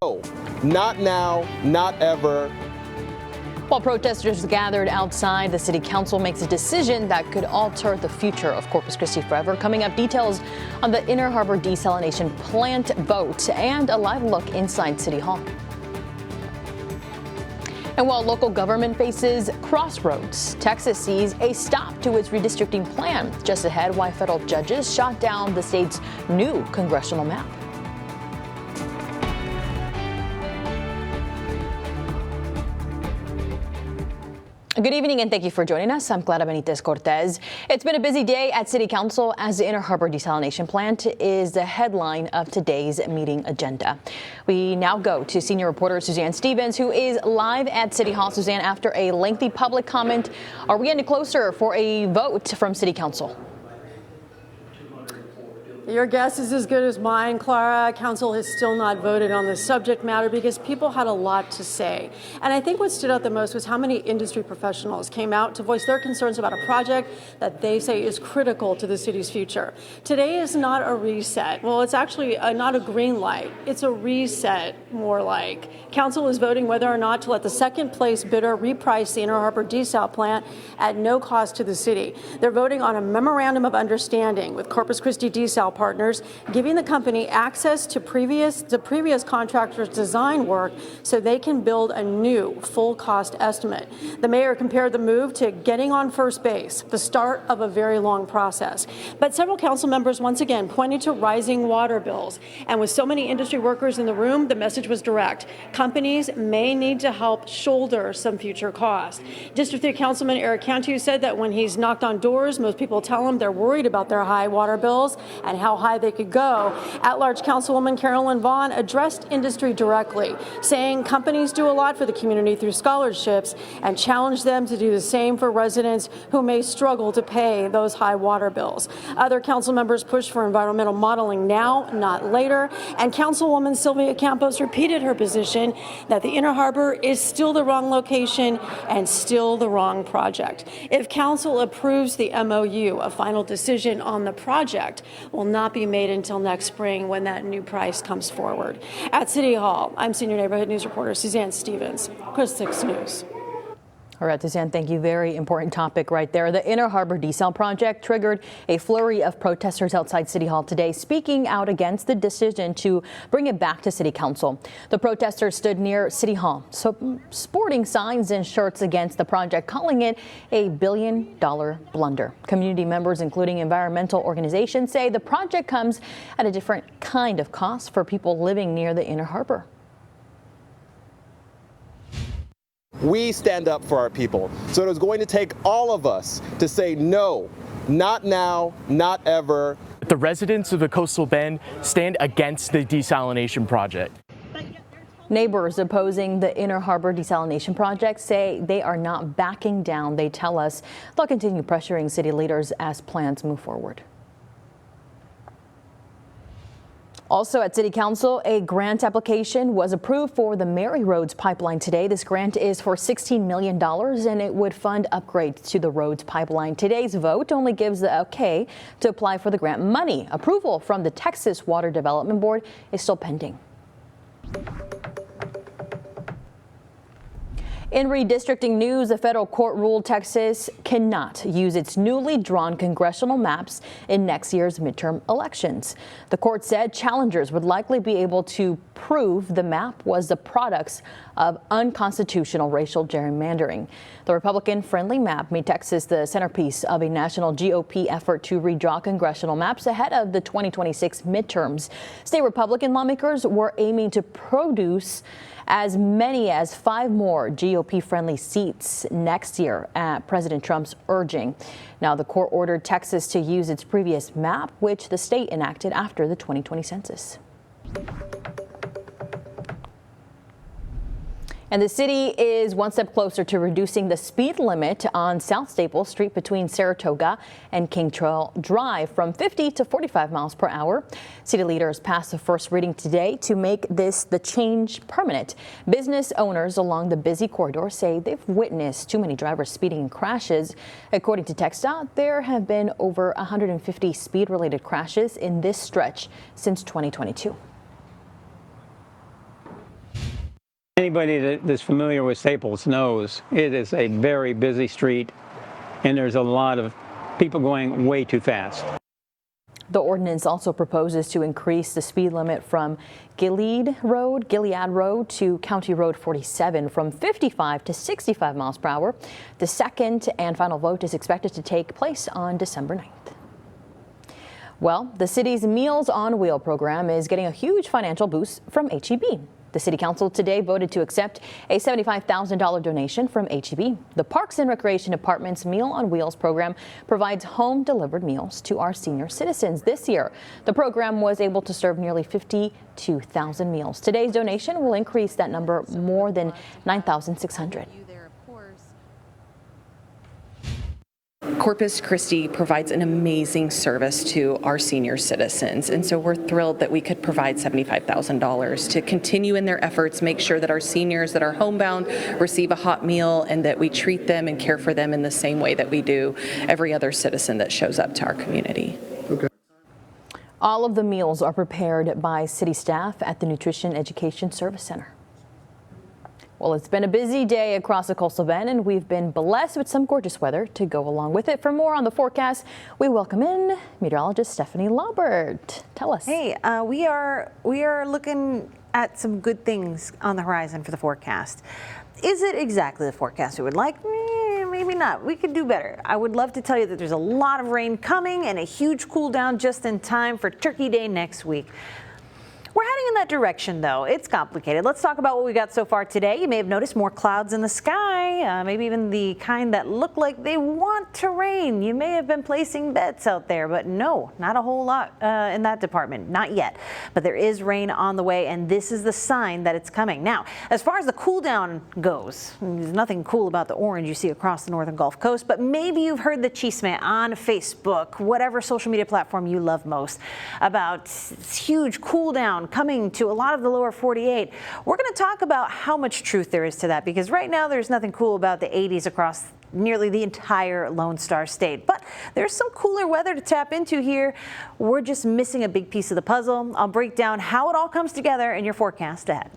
No, not now, not ever. While protesters gathered outside, the city council makes a decision that could alter the future of Corpus Christi forever. Coming up, details on the Inner Harbor desalination plant vote and a live look inside City Hall. And while local government faces crossroads, Texas sees a stop to its redistricting plan. Just ahead, why federal judges shot down the state's new congressional map. Good evening and thank you for joining us. I'm Clara Benitez Cortez. It's been a busy day at City Council as the Inner Harbor desalination plant is the headline of today's meeting agenda. We now go to senior reporter Suzanne Stevens, who is live at City Hall. Suzanne, after a lengthy public comment, are we any closer for a vote from City Council? Your guess is as good as mine, Clara. Council has still not voted on the subject matter because people had a lot to say. And I think what stood out the most was how many industry professionals came out to voice their concerns about a project that they say is critical to the city's future. Today is not a reset. Well, it's actually not a green light. It's a reset, more like. Council is voting whether or not to let the second place bidder reprice the Inner Harbor desal plant at no cost to the city. They're voting on a memorandum of understanding with Corpus Christi desal partners, giving the company access to previous contractors' design work so they can build a new full cost estimate. The mayor compared the move to getting on first base, the start of a very long process. But several council members once again pointed to rising water bills. And with so many industry workers in the room, the message was direct. Companies may need to help shoulder some future costs. District 3 Councilman Eric Cantu said that when he's knocked on doors, most people tell him they're worried about their high water bills and how high they could go. At-large Councilwoman Carolyn Vaughn addressed industry directly, saying companies do a lot for the community through scholarships and challenged them to do the same for residents who may struggle to pay those high water bills. Other council members pushed for environmental modeling now, not later, and Councilwoman Sylvia Campos repeated her position that the Inner Harbor is still the wrong location and still the wrong project. If council approves the MOU, a final decision on the project will not be made until next spring when that new price comes forward. At City Hall, I'm senior neighborhood news reporter Suzanne Stevens, Chris 6 News. All right, Suzanne, thank you. Very important topic right there. The Inner Harbor desal project triggered a flurry of protesters outside City Hall today, speaking out against the decision to bring it back to City Council. The protesters stood near City Hall, sporting signs and shirts against the project, calling it a billion-dollar blunder. Community members, including environmental organizations, say the project comes at a different kind of cost for people living near the Inner Harbor. We stand up for our people. So it is going to take all of us to say no, not now, not ever. The residents of the Coastal Bend stand against the desalination project. Neighbors opposing the Inner Harbor desalination project say they are not backing down. They tell us they'll continue pressuring city leaders as plans move forward. Also at City Council, a grant application was approved for the Rhodes pipeline today. This grant is for $16 million and it would fund upgrades to the Rhodes pipeline. Today's vote only gives the okay to apply for the grant money. Approval from the Texas Water Development Board is still pending. In redistricting news, a federal court ruled Texas cannot use its newly drawn congressional maps in next year's midterm elections. The court said challengers would likely be able to prove the map was the products of unconstitutional racial gerrymandering. The Republican-friendly map made Texas the centerpiece of a national GOP effort to redraw congressional maps ahead of the 2026 midterms. State Republican lawmakers were aiming to produce as many as 5 more GOP-friendly seats next year at President Trump's urging. Now, the court ordered Texas to use its previous map, which the state enacted after the 2020 census. And the city is one step closer to reducing the speed limit on South Staple Street between Saratoga and King Trail Drive from 50 to 45 miles per hour. City leaders passed the first reading today to make the change permanent. Business owners along the busy corridor say they've witnessed too many drivers speeding in crashes. According to TxDOT, there have been over 150 speed-related crashes in this stretch since 2022. Anybody that's familiar with Staples knows it is a very busy street, and there's a lot of people going way too fast. The ordinance also proposes to increase the speed limit from Gilead Road to County Road 47 from 55 to 65 miles per hour. The second and final vote is expected to take place on December 9th. Well, the city's Meals on Wheel program is getting a huge financial boost from HEB. The City Council today voted to accept a $75,000 donation from HEB. The Parks and Recreation Department's Meal on Wheels program provides home-delivered meals to our senior citizens. This year, the program was able to serve nearly 52,000 meals. Today's donation will increase that number more than 9,600. Corpus Christi provides an amazing service to our senior citizens, and so we're thrilled that we could provide $75,000 to continue in their efforts, make sure that our seniors that are homebound receive a hot meal and that we treat them and care for them in the same way that we do every other citizen that shows up to our community. Okay. All of the meals are prepared by city staff at the Nutrition Education Service Center. Well, it's been a busy day across the coastal bend, and we've been blessed with some gorgeous weather to go along with it. For more on the forecast, we welcome in meteorologist Stephanie Laubert. Tell us. Hey, we are looking at some good things on the horizon for the forecast. Is it exactly the forecast we would like? Maybe not. We could do better. I would love to tell you that there's a lot of rain coming and a huge cool down just in time for Turkey Day next week. We're heading in that direction, though. It's complicated. Let's talk about what we got so far today. You may have noticed more clouds in the sky, maybe even the kind that look like they want to rain. You may have been placing bets out there, but no, not a whole lot in that department. Not yet. But there is rain on the way, and this is the sign that it's coming. Now, as far as the cool down goes, there's nothing cool about the orange you see across the northern Gulf Coast, but maybe you've heard the chisme on Facebook, whatever social media platform you love most, about huge cool down coming to a lot of the lower 48. We're going to talk about how much truth there is to that, because right now there's nothing cool about the 80s across nearly the entire Lone Star State. But there's some cooler weather to tap into here. We're just missing a big piece of the puzzle. I'll break down how it all comes together in your forecast ahead.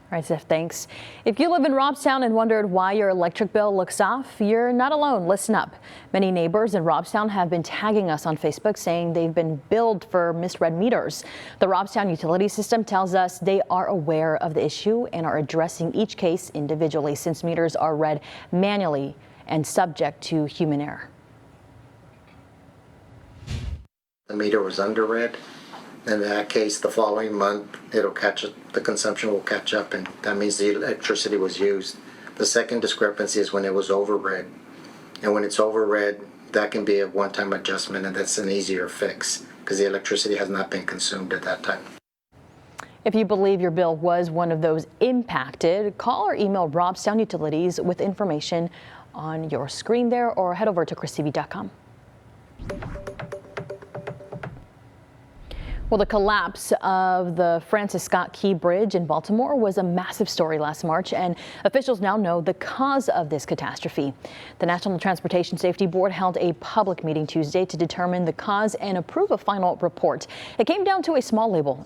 All right, Steph, thanks. If you live in Robstown and wondered why your electric bill looks off, you're not alone. Listen up. Many neighbors in Robstown have been tagging us on Facebook saying they've been billed for misread meters. The Robstown utility system tells us they are aware of the issue and are addressing each case individually, since meters are read manually and subject to human error. The meter was underread. In that case, the following month, it'll catch it, the consumption will catch up, and that means the electricity was used. The second discrepancy is when it was overread. And when it's overread, that can be a one-time adjustment, and that's an easier fix because the electricity has not been consumed at that time. If you believe your bill was one of those impacted, call or email Robstown Utilities with information on your screen there, or head over to christv.com. Well, the collapse of the Francis Scott Key Bridge in Baltimore was a massive story last March, and officials now know the cause of this catastrophe. The National Transportation Safety Board held a public meeting Tuesday to determine the cause and approve a final report. It came down to a small label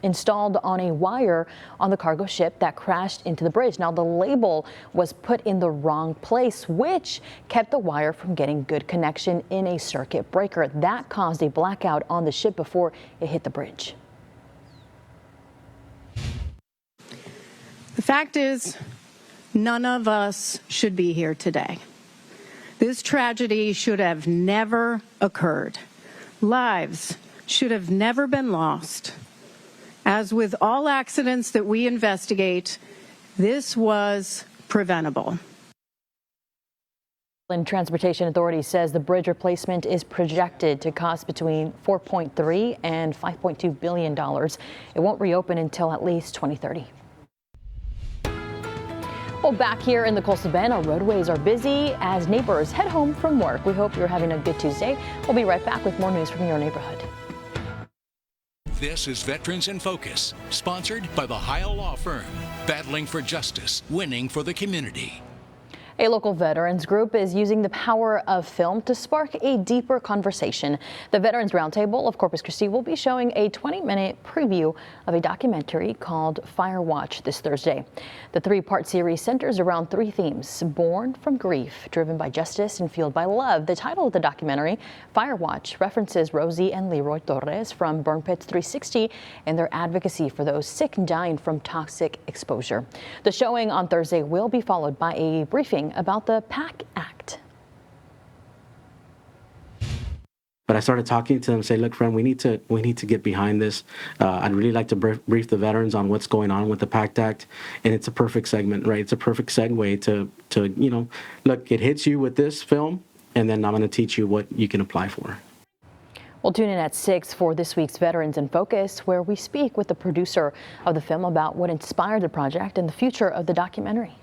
installed on a wire on the cargo ship that crashed into the bridge. Now, the label was put in the wrong place, which kept the wire from getting good connection in a circuit breaker. That caused a blackout on the ship before it hit the bridge. The fact is, none of us should be here today. This tragedy should have never occurred. Lives should have never been lost. As with all accidents that we investigate, this was preventable. Transportation Authority says the bridge replacement is projected to cost between $4.3 and $5.2 billion. It won't reopen until at least 2030. Well, back here in the Coastal Bend, our roadways are busy as neighbors head home from work. We hope you're having a good Tuesday. We'll be right back with more news from your neighborhood. This is Veterans in Focus, sponsored by the Heil Law Firm, battling for justice, winning for the community. A local veterans group is using the power of film to spark a deeper conversation. The Veterans Roundtable of Corpus Christi will be showing a 20-minute preview of a documentary called Firewatch this Thursday. The three-part series centers around three themes: born from grief, driven by justice, and fueled by love. The title of the documentary, Firewatch, references Rosie and Leroy Torres from Burn Pits 360 and their advocacy for those sick and dying from toxic exposure. The showing on Thursday will be followed by a briefing about the PAC Act. But I started talking to them, say, look, friend, we need to get behind this. I'd really like to brief the veterans on what's going on with the PACT Act, and it's a perfect segment, right? It's a perfect segue to look, it hits you with this film, and then I'm going to teach you what you can apply for. We'll tune in at 6 for this week's Veterans in Focus, where we speak with the producer of the film about what inspired the project and the future of the documentary.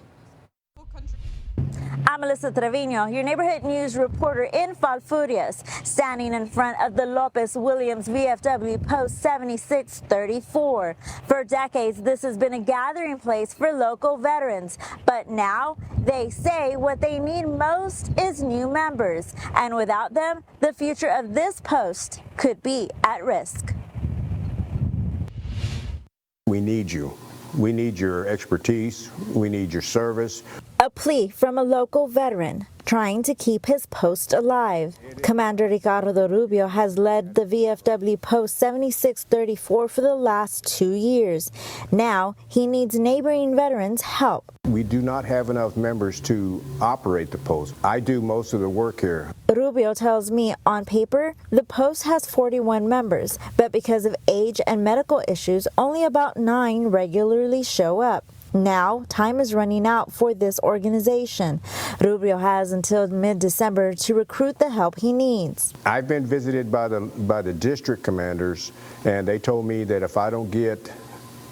I'm Melissa Trevino, your neighborhood news reporter in Falfurrias, standing in front of the Lopez Williams VFW Post 7634. For decades, this has been a gathering place for local veterans, but now they say what they need most is new members, and without them, the future of this post could be at risk. We need you. We need your expertise. We need your service. A plea from a local veteran trying to keep his post alive. Commander Ricardo Rubio has led the VFW Post 7634 for the last 2 years. Now he needs neighboring veterans' help. We do not have enough members to operate the post. I do most of the work here. Rubio tells me on paper the post has 41 members, but because of age and medical issues, only about 9 regularly show up. Now, time is running out for this organization. Rubio has until mid-December to recruit the help he needs. I've been visited by the district commanders, and they told me that if I don't get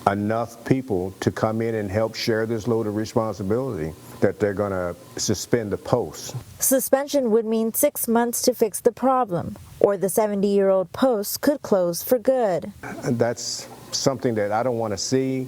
enough people to come in and help share this load of responsibility, that they're going to suspend the post. Suspension would mean 6 months to fix the problem, or the 70-year-old post could close for good. That's something that I don't want to see.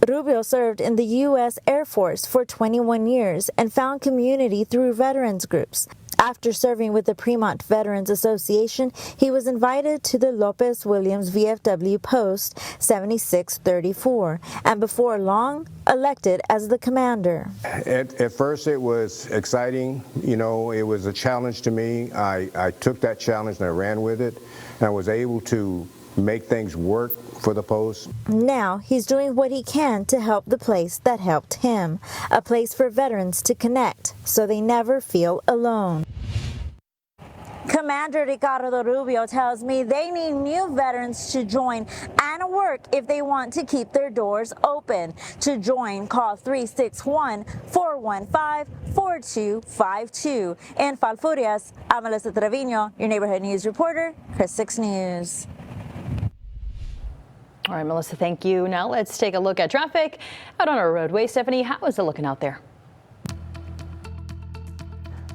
Rubio served in the U.S. Air Force for 21 years and found community through veterans groups. After serving with the Fremont Veterans Association, he was invited to the Lopez Williams VFW Post 7634, and before long, elected as the commander. At first it was exciting. You know, it was a challenge to me. I took that challenge and I ran with it, and I was able to make things work for the post. Now he's doing what he can to help the place that helped him, a place for veterans to connect so they never feel alone. Commander Ricardo Rubio tells me they need new veterans to join and work if they want to keep their doors open. To join, call 361-415-4252. In Falfurrias, I'm Melissa Trevino, your neighborhood news reporter, Chris 6 News. All right, Melissa, thank you. Now let's take a look at traffic out on our roadway. Stephanie, how is it looking out there?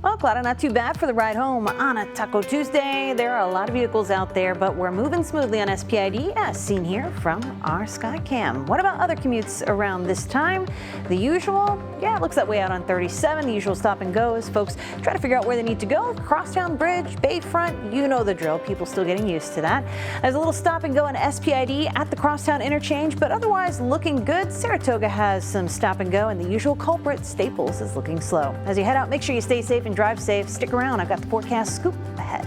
Well, Clara, not too bad for the ride home on a Taco Tuesday. There are a lot of vehicles out there, but we're moving smoothly on SPID, as seen here from our Skycam. What about other commutes around this time? The usual? Yeah, it looks that way out on 37. The usual stop and go as folks try to figure out where they need to go. Crosstown Bridge, Bayfront, you know the drill. People still getting used to that. There's a little stop and go on SPID at the Crosstown interchange, but otherwise looking good. Saratoga has some stop and go, and the usual culprit, Staples, is looking slow. As you head out, make sure you stay safe and drive safe. Stick around. I've got the forecast scoop ahead.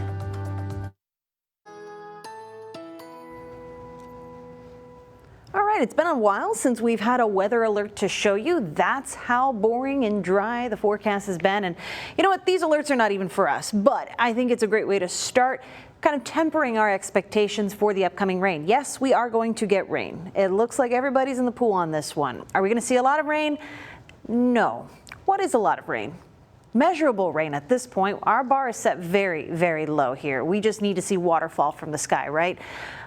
All right, it's been a while since we've had a weather alert to show you. That's how boring and dry the forecast has been. And you know what? These alerts are not even for us, but I think it's a great way to start kind of tempering our expectations for the upcoming rain. Yes, we are going to get rain. It looks like everybody's in the pool on this one. Are we going to see a lot of rain? No. What is a lot of rain? Measurable rain at this point. Our bar is set very, very low here. We just need to see waterfall from the sky, right?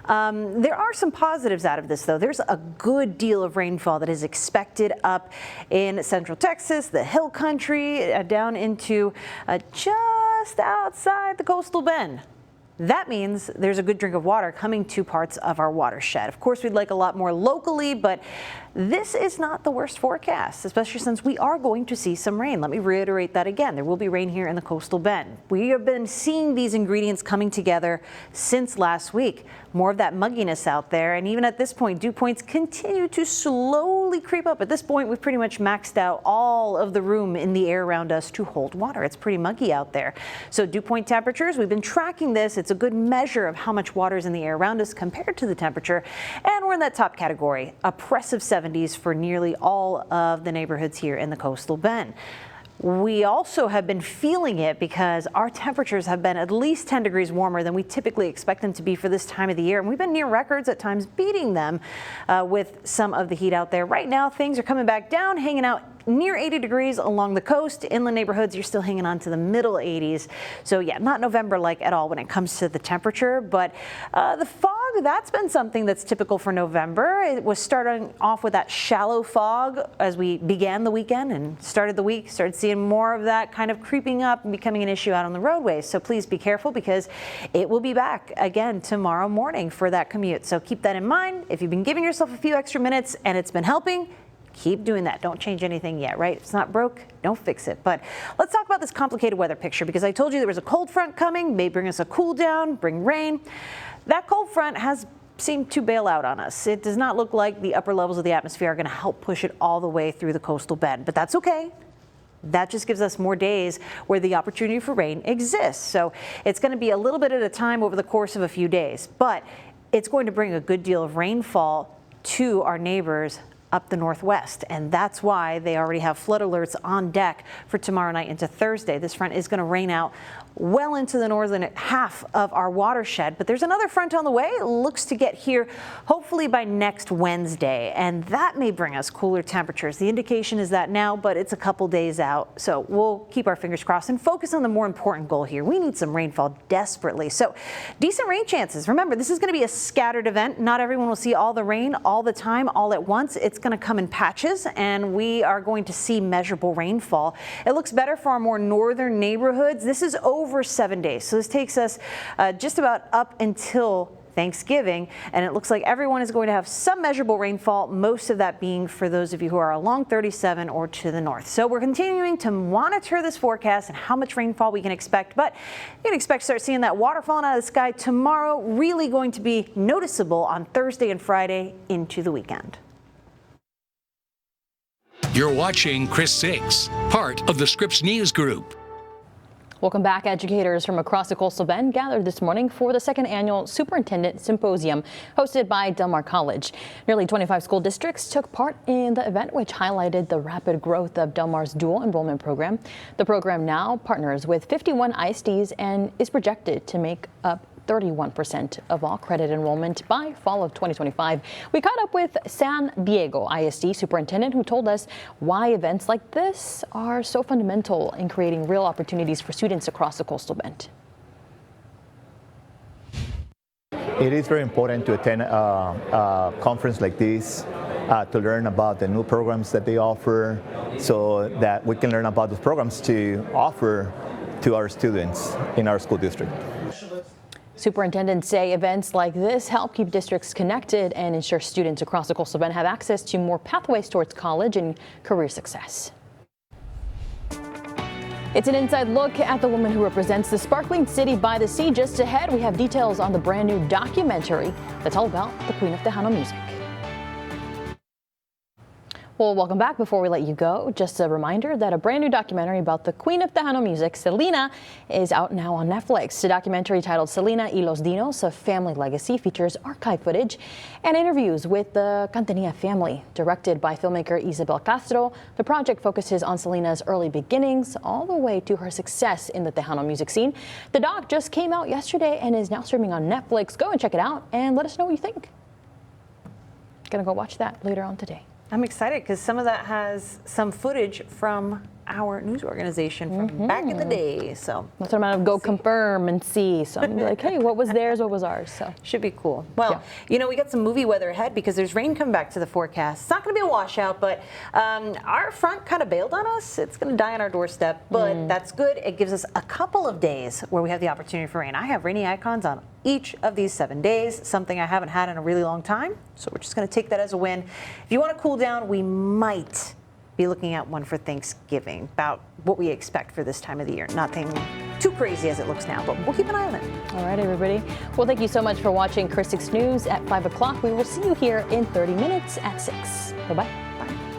There are some positives out of this, though. There's a good deal of rainfall that is expected up in central Texas, the hill country, down into just outside the coastal bend. That means there's a good drink of water coming to parts of our watershed. Of course, we'd like a lot more locally, but this is not the worst forecast, especially since we are going to see some rain. Let me reiterate that again. There will be rain here in the coastal bend. We have been seeing these ingredients coming together since last week. More of that mugginess out there, and even at this point, dew points continue to slowly creep up. At this point, we've pretty much maxed out all of the room in the air around us to hold water. It's pretty muggy out there. So dew point temperatures, we've been tracking this. It's a good measure of how much water is in the air around us compared to the temperature, and we're in that top category, oppressive 70s for nearly all of the neighborhoods here in the coastal bend. We also have been feeling it because our temperatures have been at least 10 degrees warmer than we typically expect them to be for this time of the year. And we've been near records, at times beating them with some of the heat out there. Right now, things are coming back down, hanging out near 80 degrees along the coast. Inland neighborhoods, you're still hanging on to the middle 80s. So yeah, not November-like at all when it comes to the temperature, but the fog, that's been something that's typical for November. It was starting off with that shallow fog as we began the weekend and started the week, started seeing more of that kind of creeping up and becoming an issue out on the roadways. So please be careful because it will be back again tomorrow morning for that commute. So keep that in mind. If you've been giving yourself a few extra minutes and it's been helping, keep doing that. Don't change anything yet, right? If it's not broke, don't fix it. But let's talk about this complicated weather picture because I told you there was a cold front coming, may bring us a cool down, bring rain. That cold front has seemed to bail out on us. It does not look like the upper levels of the atmosphere are going to help push it all the way through the coastal bend, but that's okay. That just gives us more days where the opportunity for rain exists. So it's going to be a little bit at a time over the course of a few days, but it's going to bring a good deal of rainfall to our neighbors up the northwest, and that's why they already have flood alerts on deck for tomorrow night into Thursday. This front is going to rain out well into the northern half of our watershed, but there's another front on the way. It looks to get here hopefully by next Wednesday, and that may bring us cooler temperatures. The indication is that now, but it's a couple days out, so we'll keep our fingers crossed and focus on the more important goal here. We need some rainfall desperately, so decent rain chances. Remember, this is going to be a scattered event. Not everyone will see all the rain all the time, all at once. It's going to come in patches, and we are going to see measurable rainfall. It looks better for our more northern neighborhoods. This is over 7 days, so this takes us just about up until Thanksgiving, and it looks like everyone is going to have some measurable rainfall, most of that being for those of you who are along 37 or to the north. So we're continuing to monitor this forecast and how much rainfall we can expect, but you can expect to start seeing that water falling out of the sky tomorrow, really going to be noticeable on Thursday and Friday into the weekend. You're watching Chris 6, part of the Scripps News Group. Welcome back. Educators from across the coastal bend gathered this morning for the second annual Superintendent Symposium hosted by Del Mar College. Nearly 25 school districts took part in the event, which highlighted the rapid growth of Del Mar's dual enrollment program. The program now partners with 51 ISDs and is projected to make up 31% of all credit enrollment by fall of 2025. We caught up with San Diego ISD superintendent, who told us why events like this are so fundamental in creating real opportunities for students across the coastal bend. It is very important to attend a conference like this to learn about the new programs that they offer so that we can learn about those programs to offer to our students in our school district. Superintendents say events like this help keep districts connected and ensure students across the coastal bend have access to more pathways towards college and career success. It's an inside look at the woman who represents the sparkling city by the sea. Just ahead, we have details on the brand new documentary that's all about the Queen of Tejano music. Well, welcome back. Before we let you go, just a reminder that a brand new documentary about the Queen of Tejano music, Selena, is out now on Netflix. The documentary titled Selena y los Dinos, A Family Legacy, features archive footage and interviews with the Cantanilla family. Directed by filmmaker Isabel Castro, the project focuses on Selena's early beginnings all the way to her success in the Tejano music scene. The doc just came out yesterday and is now streaming on Netflix. Go and check it out and let us know what you think. Gonna go watch that later on today. I'm excited because some of that has some footage from our news organization from back in the day. So that's what I'm going to go confirm and see. So I'm going to be like, hey, what was theirs? What was ours? So should be cool. Well, you know, we got some movie weather ahead because there's rain coming back to the forecast. It's not going to be a washout, but our front kind of bailed on us. It's going to die on our doorstep, but that's good. It gives us a couple of days where we have the opportunity for rain. I have rainy icons on each of these 7 days, something I haven't had in a really long time. So we're just going to take that as a win. If you want to cool down, we might be looking at one for Thanksgiving, about what we expect for this time of the year. Nothing too crazy as it looks now, but we'll keep an eye on it. All right, everybody. Well, thank you so much for watching Chris 6 News at 5 o'clock. We will see you here in 30 minutes at 6. Bye-bye. Bye.